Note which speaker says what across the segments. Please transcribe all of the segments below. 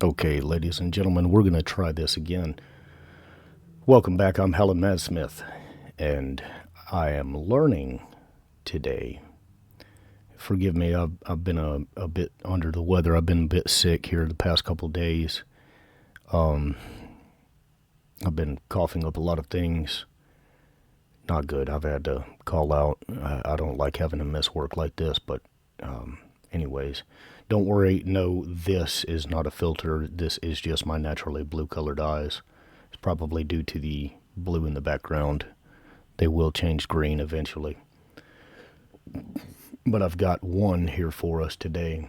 Speaker 1: Okay, ladies and gentlemen, we're going to try this again. Welcome back. I'm Helen Madsmith, and I am learning today. Forgive me, I've been a bit under the weather. I've been a bit sick here the past couple of days. I've been coughing up a lot of things. Not good. I've had to call out. I don't like having to miss work like this, but anyways, don't worry. No, this is not a filter. This is just my naturally blue-colored eyes. It's probably due to the blue in the background. They will change green eventually. But I've got one here for us today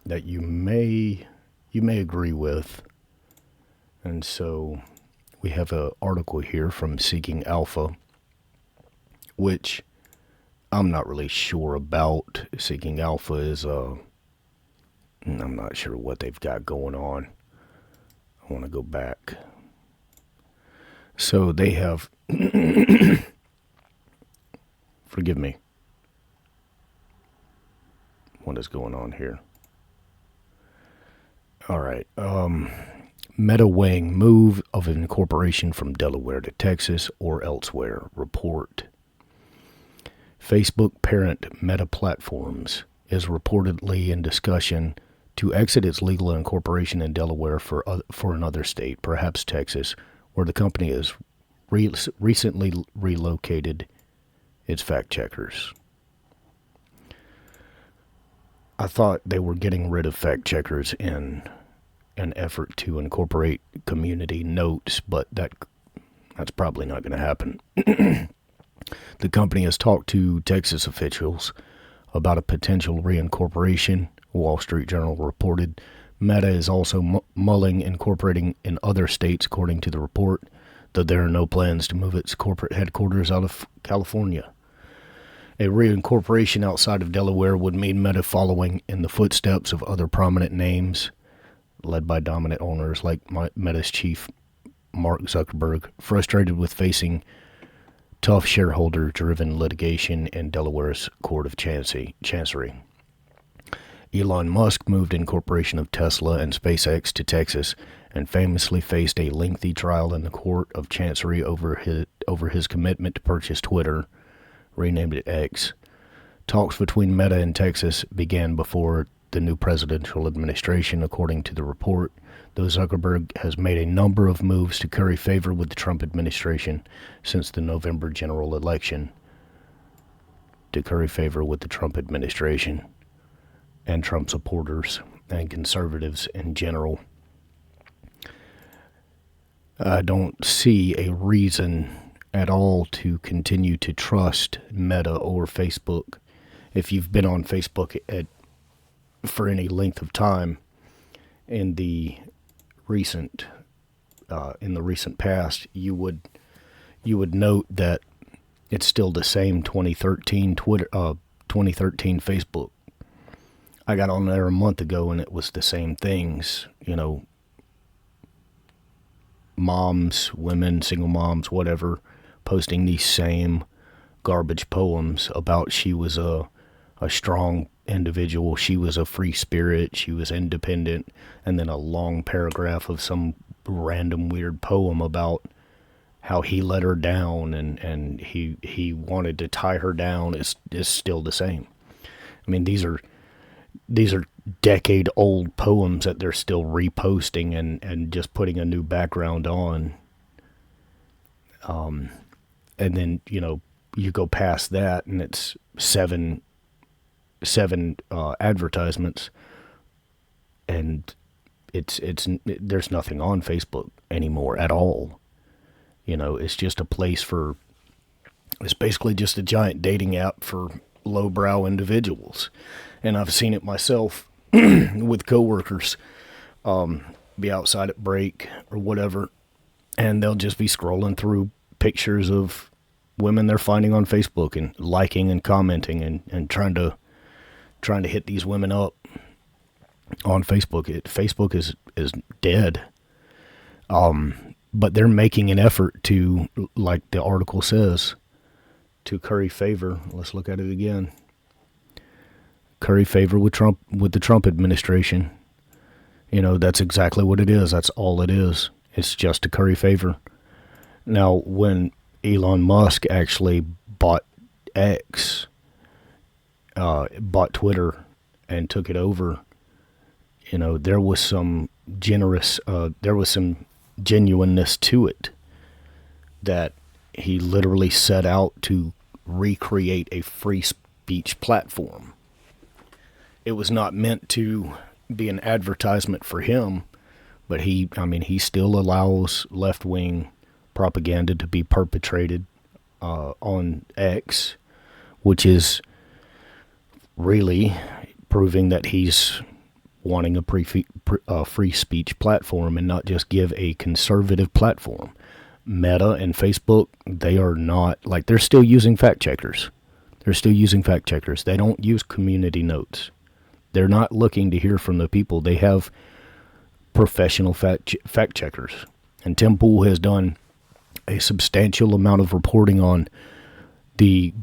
Speaker 1: that you may agree with. And so we have an article here from Seeking Alpha, which I'm not really sure about. Seeking Alpha is I'm not sure what they've got going on. I want to go back. So they have, forgive me. What is going on here? All right. Meta weighing move of incorporation from Delaware to Texas or elsewhere. Report. Facebook parent Meta Platforms is reportedly in discussion to exit its legal incorporation in Delaware for another state, perhaps Texas, where the company has recently relocated its fact checkers. I thought they were getting rid of fact checkers in an effort to incorporate community notes, but that's probably not going to happen. The company has talked to Texas officials about a potential reincorporation, Wall Street Journal reported. Meta is also mulling incorporating in other states, according to the report, though there are no plans to move its corporate headquarters out of California. A reincorporation outside of Delaware would mean Meta following in the footsteps of other prominent names, led by dominant owners like Meta's chief Mark Zuckerberg, frustrated with facing tough shareholder-driven litigation in Delaware's Court of Chancery. Elon Musk moved incorporation of Tesla and SpaceX to Texas and famously faced a lengthy trial in the Court of Chancery over his commitment to purchase Twitter, renamed it X. Talks between Meta and Texas began before the new presidential administration, according to the report, though Zuckerberg has made a number of moves to curry favor with the Trump administration since the November general election. To curry favor with the Trump administration and Trump supporters and conservatives in general. I don't see a reason at all to continue to trust Meta or Facebook. If you've been on Facebook for any length of time in the recent past, you would note that it's still the same 2013 Facebook. I got on there a month ago and it was the same things, moms, women, single moms, whatever, posting these same garbage poems about she was a strong individual, she was a free spirit, she was independent, and then a long paragraph of some random weird poem about how he let her down and he wanted to tie her down is still the same. I mean, these are decade-old poems that they're still reposting and just putting a new background on. And then, you go past that and it's seven advertisements, and there's nothing on Facebook anymore at all. It's just a place it's basically just a giant dating app for lowbrow individuals. And I've seen it myself with coworkers, be outside at break or whatever, and they'll just be scrolling through pictures of women they're finding on Facebook and liking and commenting and trying to hit these women up on Facebook. Facebook is dead. But they're making an effort to, like the article says, to curry favor. Let's look at it again. Curry favor with the Trump administration. You know, that's exactly what it is. That's all it is. It's just to curry favor. Now, when Elon Musk actually bought X, bought Twitter and took it over, you know, there was some genuineness to it, that he literally set out to recreate a free speech platform. It was not meant to be an advertisement for him, but he still allows left-wing propaganda to be perpetrated on X, which is really proving that he's wanting a free speech platform and not just give a conservative platform. Meta and Facebook, they are not, like, they're still using fact checkers. They don't use community notes. They're not looking to hear from the people. They have professional fact checkers. And Tim Pool has done a substantial amount of reporting on the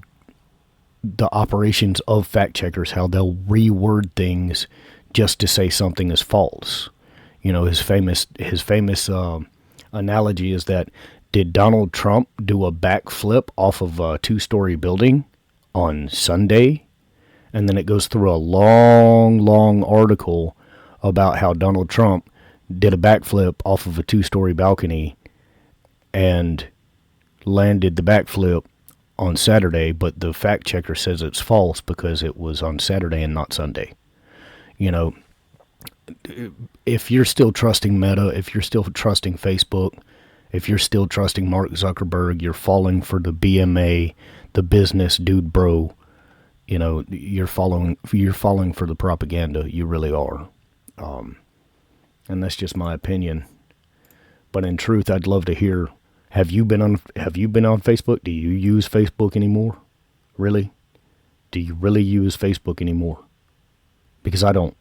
Speaker 1: operations of fact checkers, how they'll reword things just to say something is false. You know, his famous analogy is that, did Donald Trump do a backflip off of a 2-story building on Sunday? And then it goes through a long article about how Donald Trump did a backflip off of a 2-story balcony and landed the backflip on Saturday, but the fact checker says it's false because it was on Saturday and not Sunday. You know, if you're still trusting Meta, if you're still trusting Facebook, if you're still trusting Mark Zuckerberg, you're falling for the BMA, the business dude bro. You know, you're falling for the propaganda. You really are. And that's just my opinion. But in truth, I'd love to hear, have you been on Facebook? Do you use Facebook anymore? Really? Do you really use Facebook anymore? Because I don't.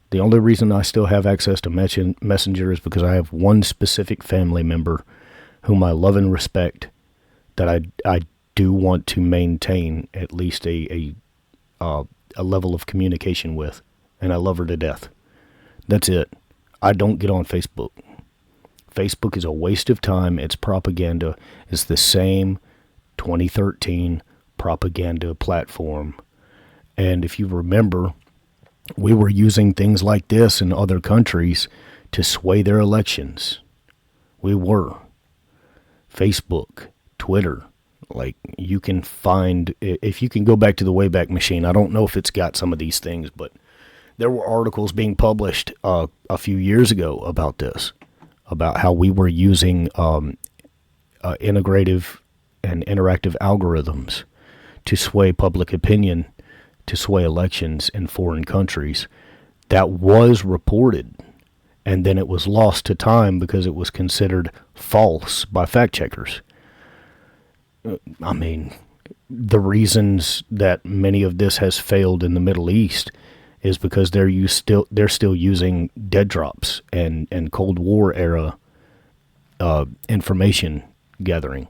Speaker 1: The only reason I still have access to Messenger is because I have one specific family member whom I love and respect, that I do want to maintain at least a level of communication with, and I love her to death. That's it. I don't get on Facebook. Facebook is a waste of time. It's propaganda. It's the same 2013 propaganda platform. And if you remember, we were using things like this in other countries to sway their elections. We were. Facebook, Twitter, like, you can find, if you can go back to the Wayback Machine, I don't know if it's got some of these things, but there were articles being published a few years ago about this, about how we were using integrative and interactive algorithms to sway public opinion, to sway elections in foreign countries. That was reported, and then it was lost to time because it was considered false by fact checkers. I mean, the reasons that many of this has failed in the Middle East is because they're still using dead drops and Cold War era information gathering.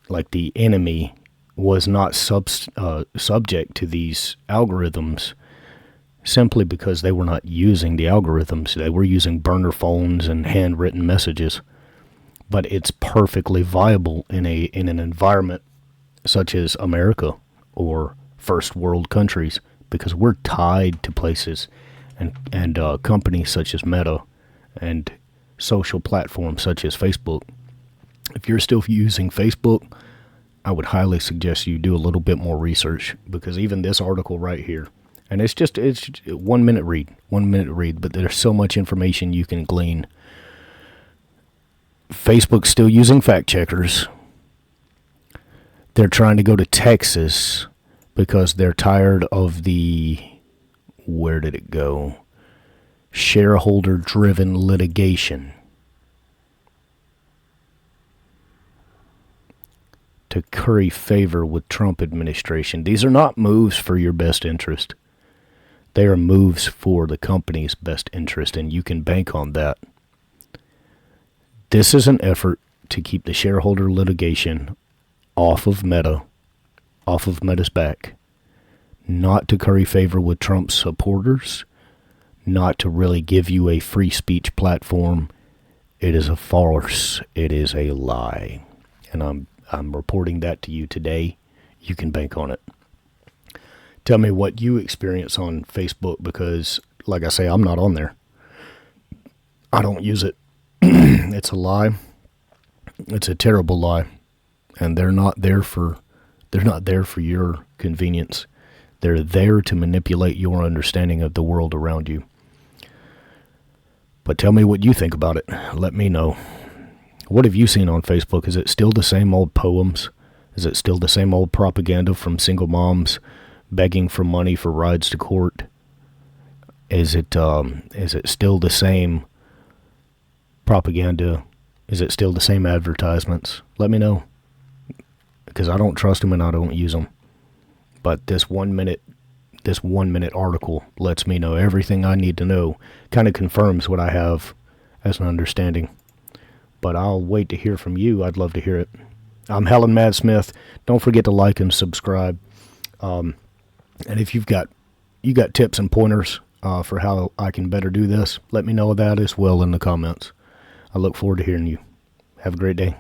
Speaker 1: Like, the enemy was not subject to these algorithms simply because they were not using the algorithms. They were using burner phones and handwritten messages. But it's perfectly viable in an environment such as America or first world countries, because we're tied to places and companies such as Meta and social platforms such as Facebook. If you're still using Facebook, I would highly suggest you do a little bit more research, because even this article right here, and it's 1 minute read, but there's so much information you can glean. Facebook's still using fact checkers. They're trying to go to Texas because they're tired of the, where did it go? Shareholder-driven litigation. To curry favor with Trump administration. These are not moves for your best interest. They are moves for the company's best interest, and you can bank on that. This is an effort to keep the shareholder litigation off of Meta's back, not to curry favor with Trump's supporters, not to really give you a free speech platform. It is a farce. It is a lie. And I'm reporting that to you today. You can bank on it. Tell me what you experience on Facebook, because, like I say, I'm not on there. I don't use it. It's a lie. It's a terrible lie. And they're not there for your convenience. They're there to manipulate your understanding of the world around you. But tell me what you think about it. Let me know. What have you seen on Facebook? Is it still the same old poems? Is it still the same old propaganda from single moms begging for money for rides to court? Is it still the same propaganda? Is it still the same advertisements? Let me know, because I don't trust them and I don't use them. But this 1 minute article lets me know everything I need to know. Kind of confirms what I have as an understanding. But I'll wait to hear from you. I'd love to hear it. I'm Helen Mad Smith. Don't forget to like and subscribe. And if you got tips and pointers for how I can better do this, let me know that as well in the comments. I look forward to hearing you. Have a great day.